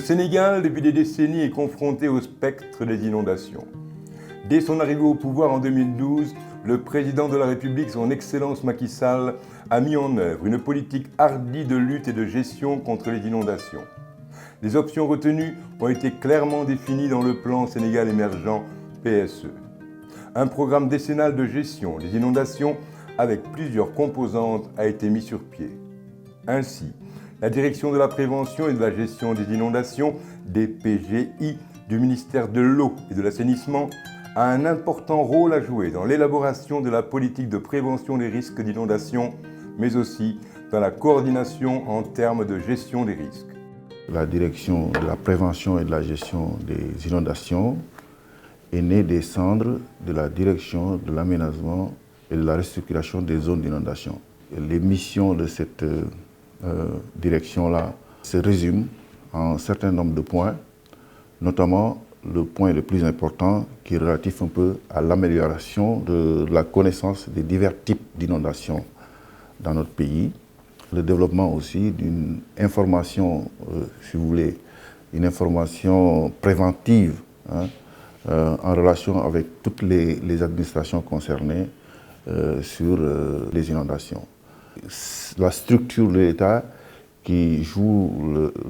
Sénégal, depuis des décennies, est confronté au spectre des inondations. Dès son arrivée au pouvoir en 2012, le président de la République, son Excellence Macky Sall, a mis en œuvre une politique hardie de lutte et de gestion contre les inondations. Les options retenues ont été clairement définies dans le plan Sénégal émergent PSE. Un programme décennal de gestion des inondations avec plusieurs composantes a été mis sur pied. Ainsi, la Direction de la prévention et de la gestion des inondations, DPGI, du ministère de l'eau et de l'assainissement, a un important rôle à jouer dans l'élaboration de la politique de prévention des risques d'inondation, mais aussi dans la coordination en termes de gestion des risques. La Direction de la prévention et de la gestion des inondations est née des cendres de la Direction de l'aménagement et de la restructuration des zones d'inondation. Les missions de cette direction-là se résument en un certain nombre de points, notamment le point le plus important qui est relatif un peu à l'amélioration de la connaissance des divers types d'inondations dans notre pays, le développement aussi d'une information, si vous voulez, une information préventive en relation avec toutes les administrations concernées sur les inondations. La structure de l'État qui joue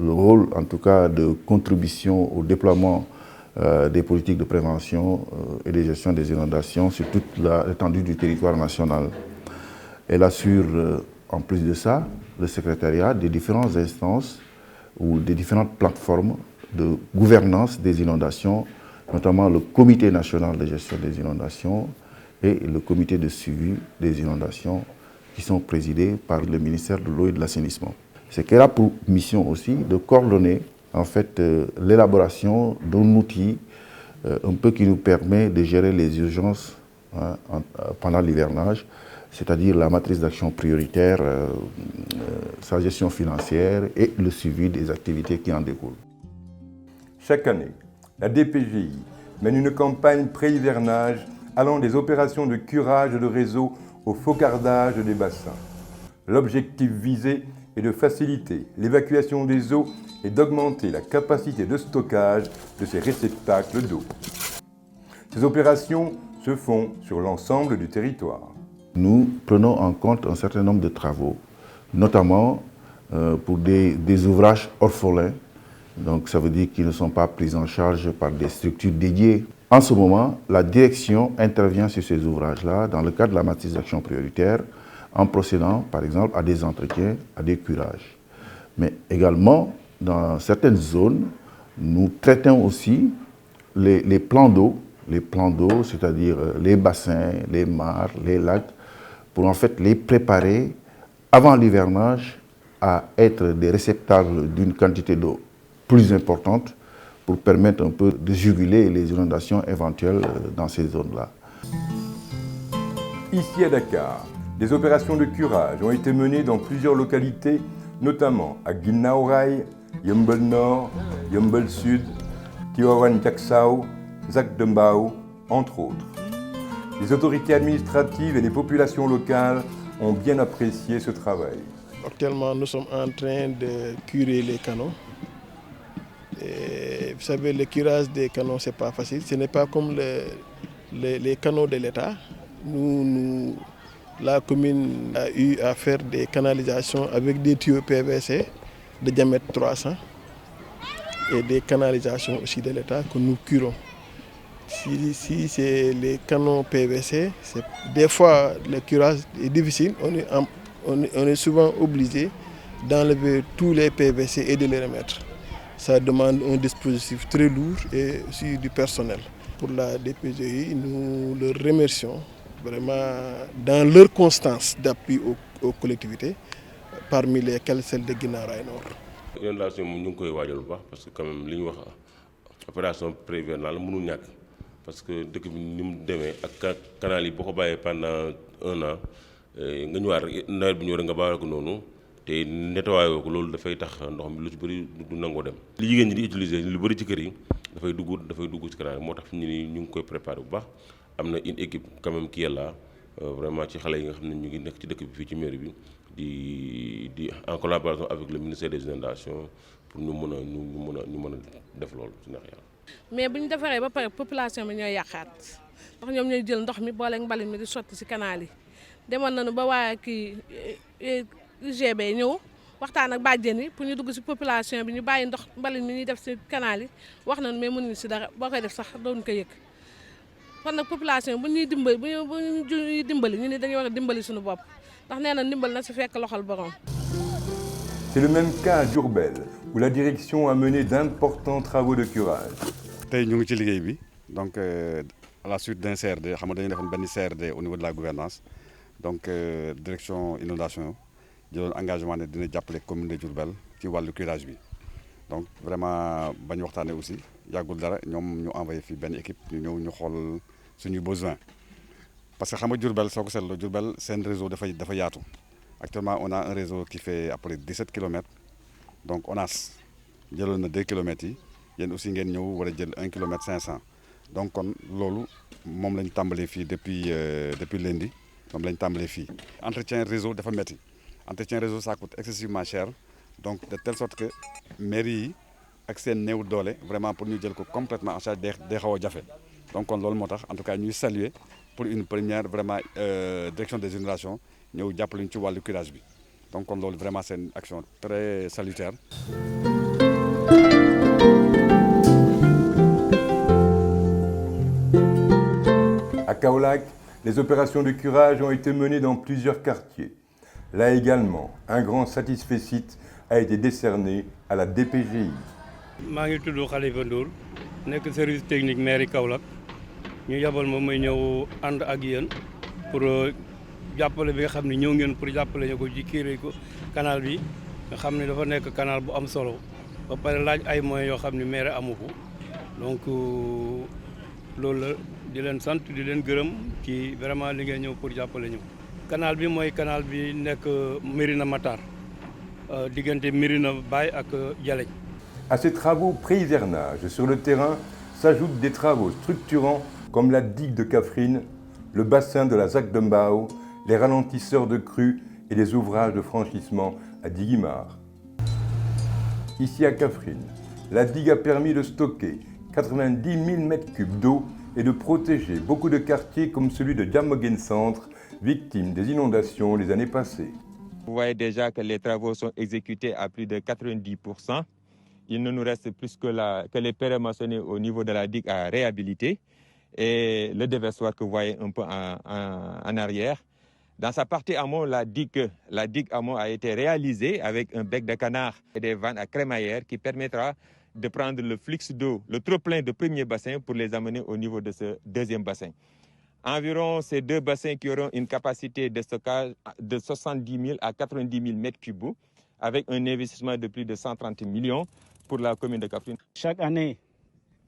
le rôle, en tout cas, de contribution au déploiement des politiques de prévention et de gestion des inondations sur toute l'étendue du territoire national. Elle assure, en plus de ça, le secrétariat des différentes instances ou des différentes plateformes de gouvernance des inondations, notamment le Comité national de gestion des inondations et le Comité de suivi des inondations qui sont présidés par le ministère de l'eau et de l'assainissement. C'est qu'elle a pour mission aussi de coordonner en fait l'élaboration d'un outil un peu qui nous permet de gérer les urgences pendant l'hivernage, c'est-à-dire la matrice d'action prioritaire, sa gestion financière et le suivi des activités qui en découlent. Chaque année, la DPGI mène une campagne pré-hivernage allant des opérations de curage de réseau au faucardage des bassins. L'objectif visé est de faciliter l'évacuation des eaux et d'augmenter la capacité de stockage de ces réceptacles d'eau. Ces opérations se font sur l'ensemble du territoire. Nous prenons en compte un certain nombre de travaux, notamment pour des ouvrages orphelins, donc ça veut dire qu'ils ne sont pas pris en charge par des structures dédiées. En ce moment, la direction intervient sur ces ouvrages-là dans le cadre de la matrice d'action prioritaire, en procédant par exemple à des entretiens, à des curages. Mais également, dans certaines zones, nous traitons aussi les plans d'eau, c'est-à-dire les bassins, les mares, les lacs, pour en fait les préparer avant l'hivernage à être des réceptacles d'une quantité d'eau plus importante pour permettre un peu de juguler les inondations éventuelles dans ces zones-là. Ici à Dakar, des opérations de curage ont été menées dans plusieurs localités, notamment à Guinaw Rail, Yeumbeul Nord, Yeumbeul Sud, Tivaouane Diacksao, Zac de Mbao, entre autres. Les autorités administratives et les populations locales ont bien apprécié ce travail. Actuellement, nous sommes en train de curer les canaux. Et vous savez, le curage des canaux, ce n'est pas facile. Ce n'est pas comme les canaux de l'État. La commune a eu à faire des canalisations avec des tuyaux PVC de diamètre 300 et des canalisations aussi de l'État que nous curons. Si c'est les canaux PVC, des fois le curage est difficile. On est souvent obligé d'enlever tous les PVC et de les remettre. Ça demande un dispositif très lourd et aussi du personnel. Pour la DPGI, nous le remercions vraiment dans leur constance d'appui aux collectivités, parmi lesquelles celle de Guinaw Rail Nord. Inondation moom ñu ngi koy waajal bu baax parce que quand même li ñu wax opération préhivernale mënul ñàkk parce que dëkk bi ni mu demee ak canal yi boo ko bàyyee pendant 1 an nga ñëwaat nawet bi ñëw rek nga bàyyi ko noonu te nettoyé ko loolu dafay tax ndox mi lu ci bëri du nangoo dem. li jigéen ñi di utiliser lu bëri ci kër yi dafay dugg ci canal moo tax fi ñu ngi koy préparé bu baax am na une équipe quand même qui est là vraiment ci xale yi nga xam ne ñu ngi nekk ci dëkk bi fii ci mairie bi en collaboration avec le ministère des Inondations pour ñu mën a def loolu ci neex yàlla. mais bu ñu defaree ba pare population bi ñooy yàqaat ndax ñoom ñooy jël ndox mi boole mbalit mi di sotti ci canal yi demoon nañu ba waa kii UGB ñëw waxtaan ak bàjjen yi pour ñu dugg ci population bi ñu bàyyi ndox mbalit mi ñuy def ci canal yi wax nañu mais mënuñu ci dara boo koy def sax doon ko yëg kon nag population bu ñuy dimbali ñu ne dañuy war a dimbali suñu bopp ndax nee na ndimbal na ci fekk loxol borom. C'est le même cas à Diourbel, où la direction a mené d'importants travaux de curage. tey ñu ngi ci liggéey bi donc à la suite d'un CRD xam nga dañuy defoon benn CRD au niveau de la gouvernance donc direction inondation jëloon engagement ne dina jàppale commune de Diourbel ci wàllu curage bi donc vraiment bañ waxtaanee aussi yàggul dara ñoom ñu envoyé fii benn équipe ñu ñëw ñu xool suñuy besoin parce que xam nga Diourbel soo ko seetloo Diourbel seen réseau dafa yaatu. Actuellement, on a un réseau qui fait à peu près 17 km. Donc, ONAS, jëloon na 2 km yi yéen aussi ngeen ñëw war a jël 1 km 500. Donc kon loolu moom la ñu tàmbalee fii depuis lundi moom la ñu tàmbalee fii. Entretien réseau dafa métti entretien réseau ça coûte excessivement cher donc de telle sorte que mairie yi ak seen néew doole vraiment pour ñu jël ko complètement en charge day xaw a jafe donc kon loolu moo tax en tout cas ñuy saluer pour une première vraiment direction des inondations ñëw jàppale ñu ci wàllu curage bi donc kon loolu vraiment c'est une action très salutaire. À Kaolack, les opérations de curage ont été menées dans plusieurs quartiers. Là également, un grand satisfecit a été décerné à la DPGI. maa ngi tudd Khalifa Ndour nekk service technique mairie Kaolack ñu yabal ma may ñëw ànd ak yéen pour jàppale bi nga xam ne ñëw ngeen pour jàppale ñu ko ci kiiree ko canal bi nga xam ne dafa nekk canal bu am solo ba pare laaj ay moyens yoo xam ne maire amu ko donc loolu la di leen sant di leen gërëm ci vraiment li ngeen ñëw pour jàppale ñu. canal bi mooy canal bi nekk Mérina Matar diggante Mérina Baye ak Dialej. À ces travaux pré-hivernage sur le terrain s'ajoutent des travaux structurants comme la digue de Kaffrine, le bassin de la ZAC de Mbao, les ralentisseurs de crue et les ouvrages de franchissement à Diguimar. Ici à Kaffrine, la digue a permis de stocker 90 000 m3 d'eau et de protéger beaucoup de quartiers comme celui de Diamaguène Centre, victime des inondations les années passées. Vous voyez déjà que les travaux sont exécutés à plus de 90%. Il ne nous reste plus que les périls maçonnés au niveau de la digue à réhabiliter et le déversoir que vous voyez un peu en arrière. Dans sa partie amont, la digue amont a été réalisée avec un bec de canard et des vannes à crémaillère qui permettra de prendre le flux d'eau, le trop-plein de premier bassin pour les amener au niveau de ce deuxième bassin. Environ ces deux bassins qui auront une capacité de stockage de 70 000 à 90 000 m3 avec un investissement de plus de 130 millions pour la commune de Kaffrine. Chaque année,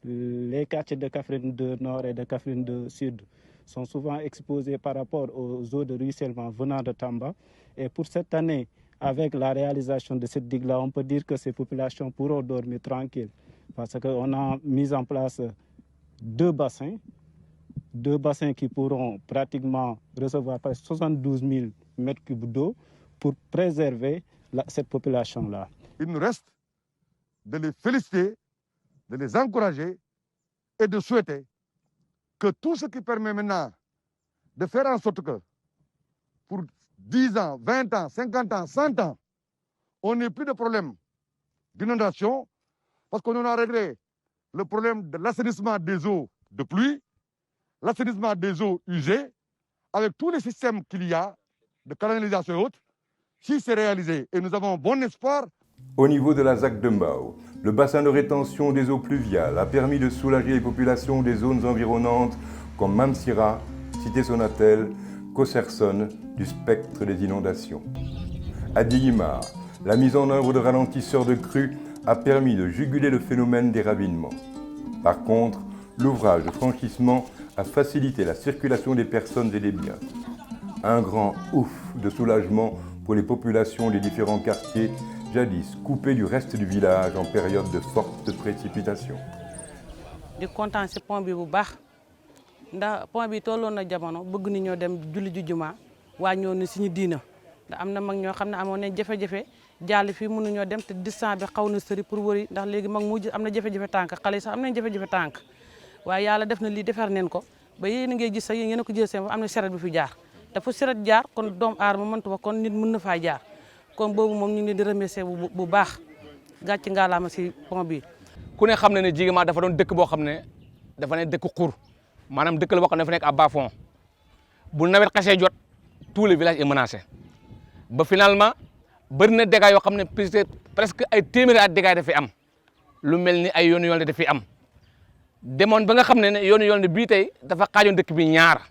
les quartiers de Kaffrine de Nord et de Kaffrine de Sud sont souvent exposés par rapport aux eaux de ruissellement venant de Tamba. Et pour cette année, avec la réalisation de cette digue-là, on peut dire que ces populations pourront dormir tranquilles. Parce qu'on a mis en place deux bassins qui pourront pratiquement recevoir presque 72 000 m3 d'eau pour préserver cette population-là. Il nous reste de les féliciter, de les encourager et de souhaiter que tout ce qui permet maintenant de faire en sorte que pour 10 ans, 20 ans, 50 ans, 100 ans, on n'ait plus de problème d'inondation parce qu'on en a réglé le problème de l'assainissement des eaux de pluie, l'assainissement des eaux usées, avec tous les systèmes qu'il y a de canalisation et autres. Si c'est réalisé, et nous avons bon espoir. Au niveau de la ZAC de Mbao, le bassin de rétention des eaux pluviales a permis de soulager les populations des zones environnantes comme Mamsira, Cité Sonatel, Kosserson, du spectre des inondations. À Diguimar, la mise en œuvre de ralentisseurs de crue a permis de juguler le phénomène des ravinements. Par contre, l'ouvrage de franchissement a facilité la circulation des personnes et des biens. Un grand ouf de soulagement pour les populations des différents quartiers, jadis coupés du reste du village en période de fortes précipitations. di kontaan si pont bi bu baax ndax pont bi tolloon na jamono bëgg ni ñoo dem julli ju jumaa waa ñoo ni suñu diina ndax am na mag ñoo xam ne amoon nañ jafe-jafe jàll fii mënuñoo dem te distance bi xaw na sëri pour wëri ndax léegi mag mu am na jafe-jafe tànk xale yi sax am nañ jafe-jafe tànk waaye yàlla def na lii defar neen ko ba yéen a ngay gis sax yéen a ko jël seen am na charrette bu fi jaar te fu charrette jaar kon doomu aadama mëntu fa kon nit mën na faa jaar kon boobu moom ñu ngi leen di remercier bu baax gàcc ngaalaama si pont bi. ku ne xam ne ne Jigéma dafa doon dëkk boo xam ne dafa ne dëkk xur maanaam dëkk la boo xam ne dafa nekk à bas fond bu nawet xasee jot tout le village est menacé ba finalement bëri na dégâts yoo xam ne presque ay téeméeri at dégâts dafay am lu mel ni ay yoonu yoon dafay am demoon ba nga xam ne yoonu yoon bii tey dafa xaajoon dëkk bi ñaar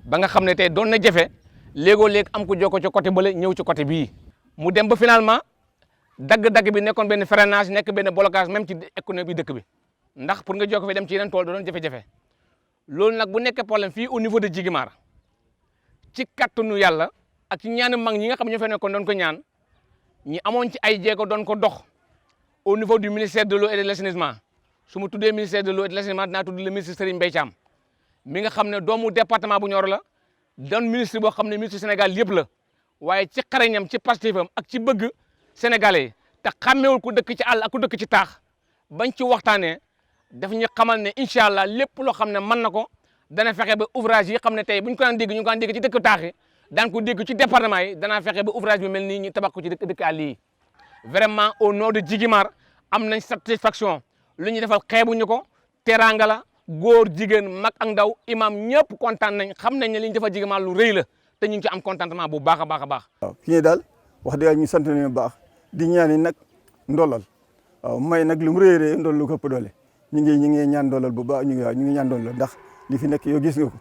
ba nga xam ne tey doon na jafe léegoo léeg am ko jokko ci côté bële ñëw ci côté bii mu dem ba finalement dagg-dagg bi nekkoon benn freinage nekk benn blocage même ci économie bi dëkk bi ndax pour nga jokko fi dem ci yeneen tool doon jafe-jafe loolu nag bu nekkee problème fii au niveau de Jigimar ci kattanu yàlla ak ci ñaanu mag ñi nga xam ne ñoo fa nekkoon doon ko ñaan ñi amoon ci ay jéego doon ko dox au niveau du ministère de l'eau et de l'assainissement su ma tuddee ministère de l'eau et de l'assainissement dinaa tudd le ministre Serigne Mbaye Thiam mi nga xam ne doomu département bu Nioro la doon ministre boo xam ne ministre Sénégal yëpp la waaye ci xarañam ci pastifam ak ci bëgg sénégalais yi te xàmmewul ku dëkk ci àll ak ku dëkk ci taax bañ ci waxtaanee daf ñu xamal ne incha allah lépp loo xam ne mën na ko dana fexe ba ouvrage yi xam ne tey bu ñu ko daan dégg ñu ko daan dégg ci dëkk taax yi daan ko dégg ci département yi danaa fexe ba ouvrage bi mel nii ñu tabax ko ci dëkk àll yi vraiment au nom de Jigimar am nañ satisfaction lu ñu defal xeebuñu ko teraanga la góor jigéen mag ak ndaw imam ñëpp kontaan nañ xam nañ ne li ñu defal Jigimar lu rëy la te ñu ngi ci am contentement bu baax a baax a baax. waaw fi ñu daal wax dëgg ñu sant nañu bu baax di ñaani nag ndolal waaw may nag lu mu rëy ndol lu ko ëpp doole ñu ngi ñaan ndolal bu baax ñu ngi ñaan ndolal ndax li fi nekk yow gis nga ko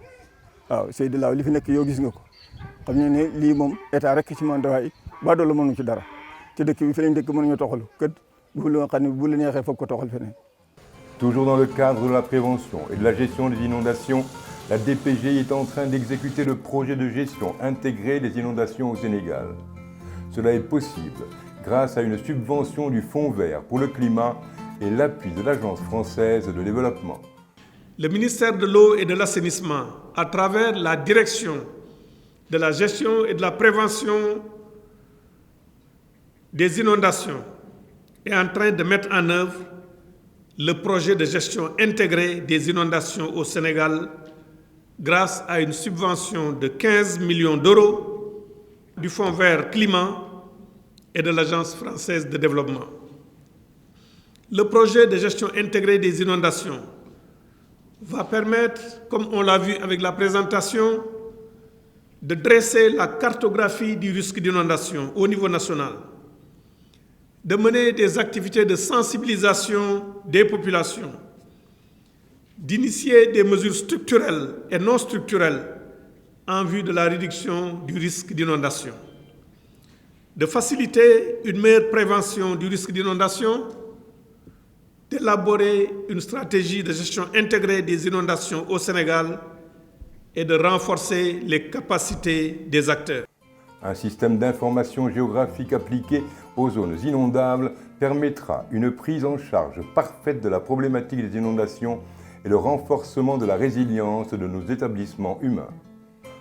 waaw Seydou Law li fi nekk yow gis nga ko xam ne ne lii moom état rek ci mën waaye ba doole mënu ci dara te dëkk bi fi lañ dëkk mënuñu toxalu kët bu la xam ne bu la neexee foog ko toxal feneen. Toujours dans le cadre de la prévention et de la gestion des inondations, la DPG est en train d'exécuter le projet de gestion intégrée des inondations au Sénégal. Cela est possible grâce à une subvention du Fonds vert pour le climat et l'appui de l'Agence française de développement. Le ministère de l'eau et de l'assainissement, à travers la direction de la gestion et de la prévention des inondations, est en train de mettre en œuvre le projet de gestion intégrée des inondations au Sénégal grâce à une subvention de 15 millions d'euros du Fonds vert climat et de l'Agence française de développement. Le projet de gestion intégrée des inondations va permettre, comme on l'a vu avec la présentation, de dresser la cartographie du risque d'inondation au niveau national, de mener des activités de sensibilisation des populations, d'initier des mesures structurelles et non structurelles en vue de la réduction du risque d'inondation, de faciliter une meilleure prévention du risque d'inondation, d'élaborer une stratégie de gestion intégrée des inondations au Sénégal et de renforcer les capacités des acteurs. Un système d'information géographique appliqué aux zones inondables permettra une prise en charge parfaite de la problématique des inondations et le renforcement de la résilience de nos établissements humains.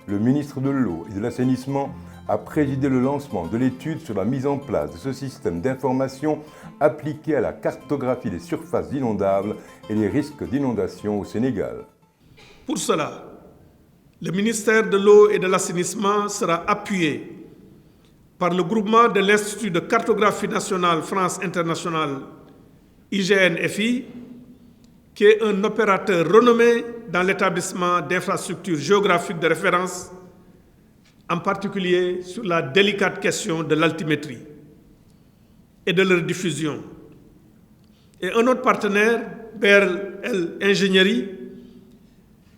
Le ministre de l'Eau et de l'Assainissement a présidé le lancement de l'étude sur la mise en place de ce système d'information appliqué à la cartographie des surfaces inondables et les risques d'inondation au Sénégal. Pour cela, le ministère de l'Eau et de l'Assainissement sera appuyé par le groupement de l'Institut de cartographie nationale France Internationale, IGN-FI, qui est un opérateur renommé dans l'établissement d'infrastructures géographiques de référence, en particulier sur la délicate question de l'altimétrie et de leur diffusion. Et un autre partenaire, BRL Ingénierie,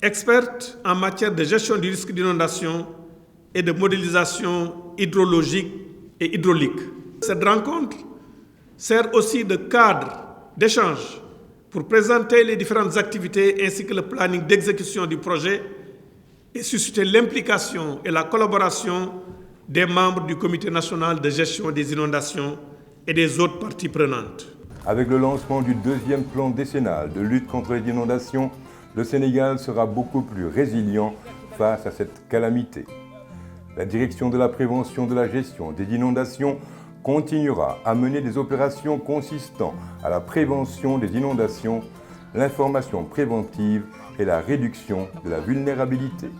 experte en matière de gestion du risque d'inondation et de modélisation hydrologique et hydraulique. Cette rencontre sert aussi de cadre d'échange pour présenter les différentes activités ainsi que le planning d'exécution du projet et susciter l'implication et la collaboration des membres du Comité national de gestion des inondations et des autres parties prenantes. Avec le lancement du deuxième plan décennal de lutte contre les inondations, le Sénégal sera beaucoup plus résilient face à cette calamité. La direction de la prévention de la gestion des inondations continuera à mener des opérations consistant à la prévention des inondations, l'information préventive et la réduction de la vulnérabilité.